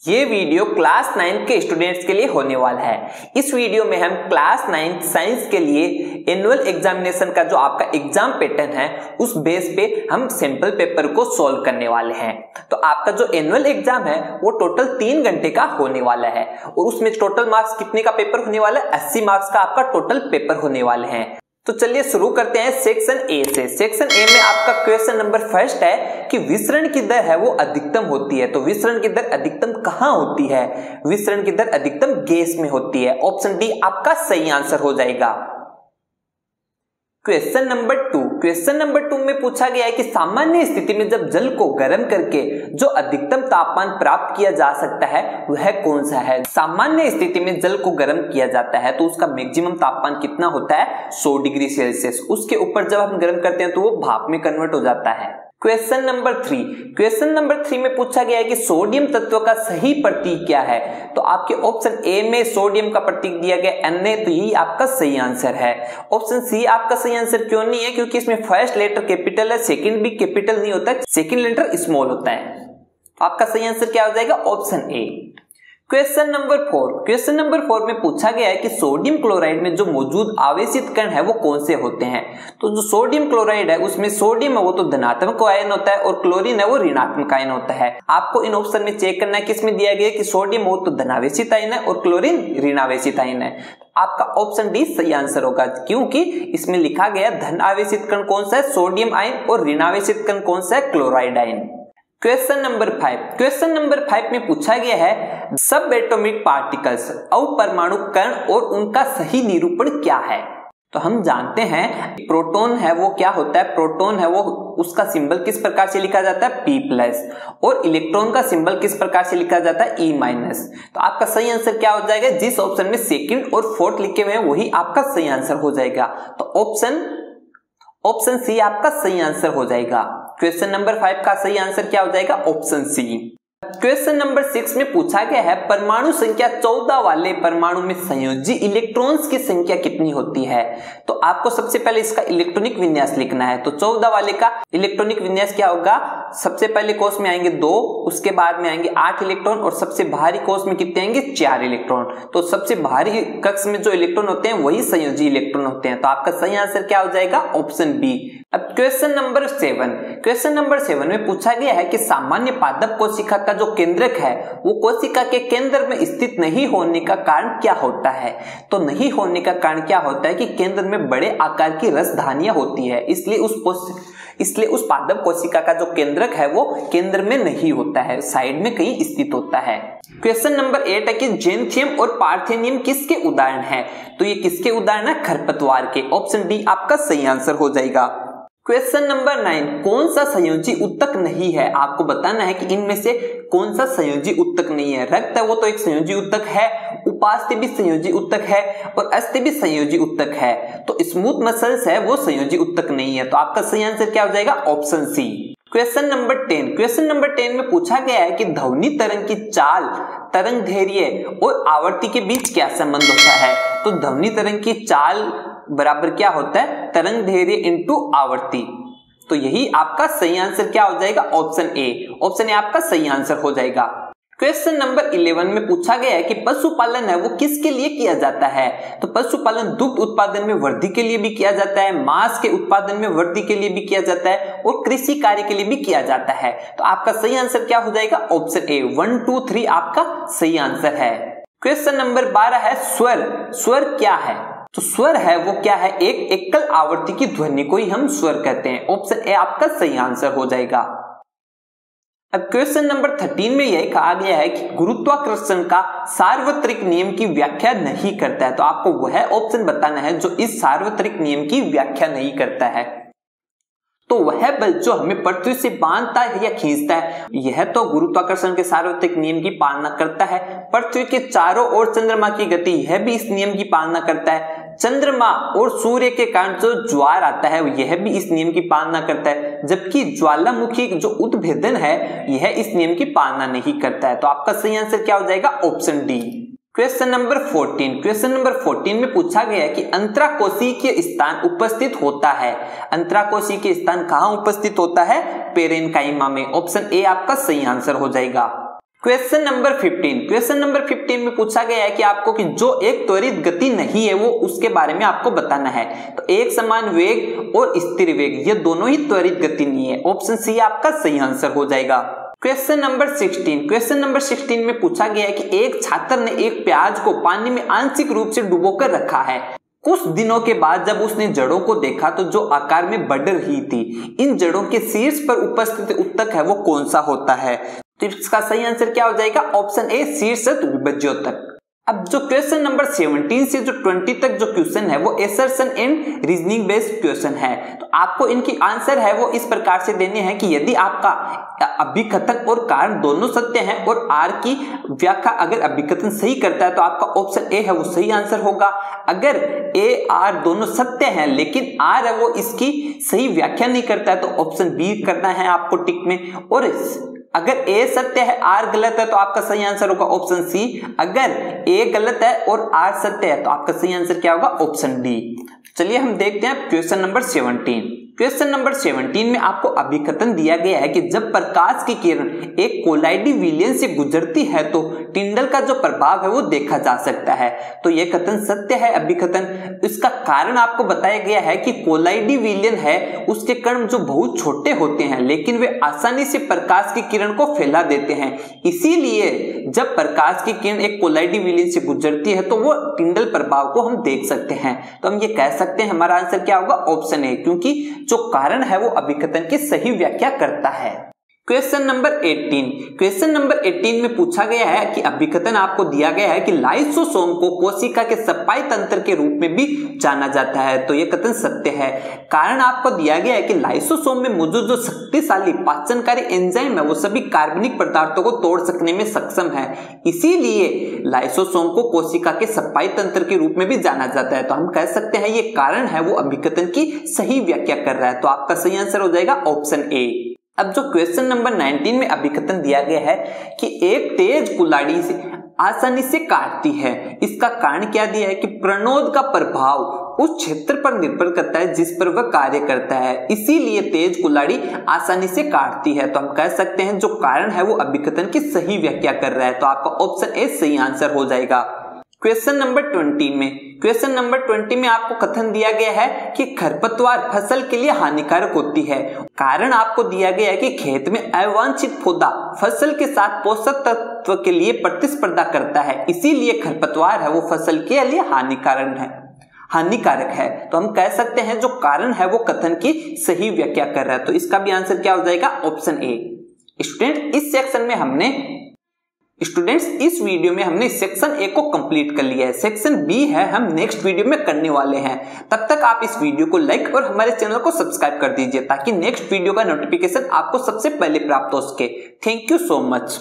ये video class 9 के students के लिए होने वाला है। इस वीडियो में हम क्लास 9 साइंस के लिए एनुअल एग्जामिनेशन का जो आपका एग्जाम पैटर्न है उस बेस पे हम सैंपल पेपर को सॉल्व करने वाले हैं। तो आपका जो एनुअल एग्जाम है वो टोटल 3 घंटे का होने वाला है और उसमें टोटल मार्क्स कितने का पेपर होने वाला है, 80 मार्क्स का आपका टोटल पेपर होने वाले हैं। तो चलिए शुरू करते हैं सेक्शन ए से। सेक्शन ए में आपका क्वेश्चन नंबर फर्स्ट है कि विसरण की दर है वो अधिकतम होती है। तो विसरण की दर अधिकतम कहां होती है? विसरण की दर अधिकतम गैस में होती है। ऑप्शन डी आपका सही आंसर हो जाएगा। क्वेश्चन नंबर 2 में पूछा गया है कि सामान्य स्थिति में जब जल को गर्म करके जो अधिकतम तापमान प्राप्त किया जा सकता है वह कौन सा है? सामान्य स्थिति में जल को गर्म किया जाता है तो उसका मैक्सिमम तापमान कितना होता है? 100 डिग्री सेल्सियस। उसके ऊपर जब हम गर्म करते हैं तो वो भाप में कन्वर्ट हो जाता है। क्वेश्चन नंबर 3 में पूछा गया है कि सोडियम तत्व का सही प्रतीक क्या है? तो आपके ऑप्शन ए में सोडियम का प्रतीक दिया गया Na, तो यही आपका सही आंसर है। ऑप्शन सी आपका सही आंसर क्यों नहीं है? क्योंकि इसमें फर्स्ट लेटर कैपिटल है, सेकंड भी कैपिटल नहीं होता है, सेकंड लेटर स्मॉल होता है। तो आपका सही आंसर क्या हो जाएगा? ऑप्शन ए। क्वेश्चन नंबर 4 में पूछा गया है कि सोडियम क्लोराइड में जो मौजूद आवेशित कण है वो कौन से होते हैं? तो जो सोडियम क्लोराइड है उसमें सोडियम है वो तो धनात्मक आयन होता है और क्लोरीन है वो ऋणात्मक आयन होता है। आपको इन ऑप्शन में चेक करना है किसमें दिया गया है कि सोडियम वो तो धनावेशित आयन है और क्लोरीन ऋणावेशित आयन है। आपका ऑप्शन डी सही आंसर होगा क्योंकि इसमें लिखा गया धन आवेशित कण कौन सा है? सोडियम आयन, और ऋणावेशित कण कौन सा है? Chloride ion. क्वेश्चन नंबर 5 में पूछा गया है सब एटॉमिक पार्टिकल्स अपरमाणु कण और उनका सही निरूपण क्या है? तो हम जानते हैं प्रोटॉन है वो क्या होता है? प्रोटॉन है वो उसका सिंबल किस प्रकार से लिखा जाता है? P+, और इलेक्ट्रॉन का सिंबल किस प्रकार से लिखा जाता है? E-। तो आपका सही आंसर क्या हो जाएगा? जिस ऑप्शन में सेकंड और फोर्थ लिखे हुए हैं वही आपका सही आंसर हो जाएगा। तो ऑप्शन सी आपका सही आंसर हो जाएगा। क्वेश्चन नंबर 5 का सही आंसर क्या हो जाएगा? Option C. क्वेश्चन नंबर 6 में पूछा गया है परमाणु संख्या 14 वाले परमाणु में संयोजी इलेक्ट्रॉन्स की संख्या कितनी होती है? तो आपको सबसे पहले इसका इलेक्ट्रॉनिक विन्यास लिखना है। तो 14 वाले का इलेक्ट्रॉनिक विन्यास क्या होगा? सबसे पहले कोष में आएंगे 2, उसके बाद में आएंगे 8 इलेक्ट्रॉन और सबसे भारी कोष में कितने आएंगे? 4 इलेक्ट्रॉन। तो सबसे भारी कक्ष में जो इलेक्ट्रॉन होते हैं वही संयोजी इलेक्ट्रॉन होते हैं। तो आपका सही आंसर क्या हो जाएगा? Option B. अब क्वेश्चन नंबर 7 में पूछा गया है कि सामान्य पादप कोशिका का जो केंद्रक है वो कोशिका के केंद्र में स्थित नहीं होने का कारण क्या होता है? तो नहीं होने का कारण क्या होता है कि केंद्र में बड़े आकार की रसधानियां होती है, इसलिए उस पादप कोशिका का जो केंद्रक है वो केंद्र में नहीं होता है, साइड में कहीं स्थित होता है। क्वेश्चन नंबर 8 है कि जेंथियम और पार्थेनियम किसके उदाहरण है? तो ये किसके उदाहरण है? खरपतवार के। ऑप्शन डी आपका सही आंसर हो जाएगा। क्वेश्चन नंबर 9 कौन सा संयोजी उत्तक नहीं है? आपको बताना है कि इनमें से कौन सा संयोजी उत्तक नहीं है। रक्त है वो तो एक संयोजी उत्तक है, उपास्थि भी संयोजी उत्तक है और अस्थि भी संयोजी उत्तक है। तो स्मूथ मसल्स है वो संयोजी उत्तक नहीं है। तो आपका सही आंसर क्या हो जाएगा? Option C. क्वेश्चन नंबर 10 में पूछा गया है कि ध्वनि तरंग की चाल, तरंग दैर्घ्य और आवर्ती के बीच क्या संबंध होता है? तो ध्वनि तरंग की चाल बराबर क्या होता है? तरंग दैर्घ्य इंटू आवर्ती। तो यही आपका सही आंसर क्या हो जाएगा? ऑप्शन ए आपका सही आंसर हो जाएगा। क्वेश्चन नंबर 11 में पूछा गया है कि पशुपालन है वो किसके लिए किया जाता है? तो पशुपालन दुग्ध उत्पादन में वृद्धि के लिए भी किया जाता है, मांस के उत्पादन में वृद्धि के लिए भी किया जाता है और कृषि कार्य के लिए भी किया जाता है। तो आपका सही आंसर क्या हो जाएगा? ऑप्शन ए। 1, 2, 3 आपका सही आंसर है। क्वेश्चन नंबर 12 है स्वर क्या है? तो स्वर है वो क्या है? एक एकल आवर्ती की ध्वनि को ही हम स्वर कहते हैं। ऑप्शन ए आपका सही आंसर हो जाएगा। अब क्वेश्चन नंबर 13 में यह कहा गया है कि गुरुत्वाकर्षण का सार्वत्रिक नियम की व्याख्या नहीं करता है। तो आपको वह ऑप्शन बताना है जो इस सार्वत्रिक नियम की व्याख्या नहीं करता है। तो वह बल जो हमें पृथ्वी से बांधता है या खींचता है, यह तो गुरुत्वाकर्षण के सार्वत्रिक नियम की पालना करता है। पृथ्वी के चारों ओर चंद्रमा की गति, यह भी इस नियम की पालना करता है। चंद्रमा और सूर्य के कारण जो ज्वार आता है यह भी इस नियम की पालना करता है, जबकि ज्वालामुखी जो उद्भेदन है यह इस नियम की पालना नहीं करता है। तो आपका सही आंसर क्या हो जाएगा? Option D. क्वेश्चन नंबर 14 में पूछा गया है कि अंतराकोशिकीय स्थान उपस्थित होता है। अंतराकोशिकीय स्थान कहां उपस्थित होता है? पेरेन्काइमा में। ऑप्शन ए आपका सही आंसर हो जाएगा। क्वेश्चन नंबर 15 में पूछा गया है कि आपको कि जो एक त्वरित गति नहीं है वो उसके बारे में आपको बताना है। तो एक समान वेग और स्थिर वेग ये दोनों ही त्वरित गति नहीं है। ऑप्शन सी आपका सही आंसर हो जाएगा। क्वेश्चन नंबर 16 में पूछा गया है कि एक छात्र ने एक प्याज को पानी में आंशिक रूप से डुबोकर रखा है। कुछ दिनों के बाद जब उसने जड़ों को देखा तो जो आकार में बढ़ रही थी, इन जड़ों के शीर्ष पर उपस्थित उत्तक है वो कौन सा होता है? तो इसका सही आंसर क्या हो जाएगा? ऑप्शन ए शीर्षस्थ विभज्योतक। अब जो क्वेश्चन नंबर 17 से जो 20 तक जो क्वेश्चन है वो assertion and reasoning based question है। तो आपको इनकी आंसर है वो इस प्रकार से देने हैं कि यदि आपका अभिकथन और कारण दोनों सत्य हैं और आर की व्याख्या अगर अभिकथन सही करता है तो आपका ऑप्शन ए है वो सही आंसर होगा। अगर ए आर दोनों सत्य हैं लेकिन आर है वो इसकी सही व्याख्या नहीं करता है तो ऑप्शन बी करना है आपको टिक में। और अगर ए सत्य है आर गलत है तो आपका सही आंसर होगा ऑप्शन सी। अगर ए गलत है और आर सत्य है तो आपका सही आंसर क्या होगा? Option D. चलिए हम देखते हैं क्वेश्चन नंबर 17। क्वेश्चन नंबर 17 में आपको अभिकथन दिया गया है कि जब प्रकाश की किरण एक कोलाइडी विलयन से गुजरती है तो टिंडल का जो प्रभाव है वो देखा जा सकता है। तो यह कथन सत्य है अभिकथन। इसका कारण आपको बताया गया है कि कोलाइडी विलयन है उसके कण जो बहुत छोटे होते हैं लेकिन वे आसानी से प्रकाश की किरण को फैला देते हैं। इसीलिए जब प्रकाश की किरण एक कोलाइडी विलयन से गुजरती है तो वो टिंडल प्रभाव को हम देख सकते हैं। तो हम ये कह सकते हैं हमारा आंसर क्या होगा? ऑप्शन ए, क्योंकि जो कारण है वो अभिकथन की सही व्याख्या करता है। क्वेश्चन नंबर 18 में पूछा गया है कि अभिकथन आपको दिया गया है कि लाइसोसोम को कोशिका के सफाई तंत्र के रूप में भी जाना जाता है। तो यह कथन सत्य है। कारण आपको दिया गया है कि लाइसोसोम में मौजूद जो शक्तिशाली पाचनकारी एंजाइम है वो सभी कार्बनिक पदार्थों को तोड़ सकने में सक्षम है। इसीलिए लाइसोसोम को कोशिका के सफाई तंत्र के रूप में भी जाना जाता है। तो हम कह सकते हैं ये कारण है वो अभिकथन की सही व्याख्या कर रहा है। तो आपका सही आंसर हो जाएगा ऑप्शन ए। अब जो क्वेश्चन नंबर 19 में अभिकथन दिया गया है कि एक तेज कुल्हाड़ी से आसानी से काटती है। इसका कारण क्या दिया है कि प्रणोद का प्रभाव उस क्षेत्र पर निर्भर करता है जिस पर वह कार्य करता है, इसीलिए तेज कुल्हाड़ी आसानी से काटती है। तो हम कह सकते हैं जो कारण है वो अभिकथन की सही व्याख्या कर रहा है। तो आपका ऑप्शन ए सही आंसर हो जाएगा। क्वेश्चन नंबर 20 में आपको कथन दिया गया है कि खरपतवार फसल के लिए हानिकारक होती है। कारण आपको दिया गया है कि खेत में अवांछित पौधा फसल के साथ पोषक तत्व के लिए प्रतिस्पर्धा करता है, इसीलिए खरपतवार है वो फसल के लिए हानिकारक है। तो हम कह सकते हैं जो कारण है वो कथन की सही व्याख्या कर रहा है। तो इसका भी आंसर क्या हो जाएगा? ऑप्शन ए। स्टूडेंट्स इस वीडियो में हमने सेक्शन ए को कंप्लीट कर लिया है। सेक्शन बी है हम नेक्स्ट वीडियो में करने वाले हैं। तब तक आप इस वीडियो को लाइक और हमारे चैनल को सब्सक्राइब कर दीजिए ताकि नेक्स्ट वीडियो का नोटिफिकेशन आपको सबसे पहले प्राप्त हो सके। Thank you so much.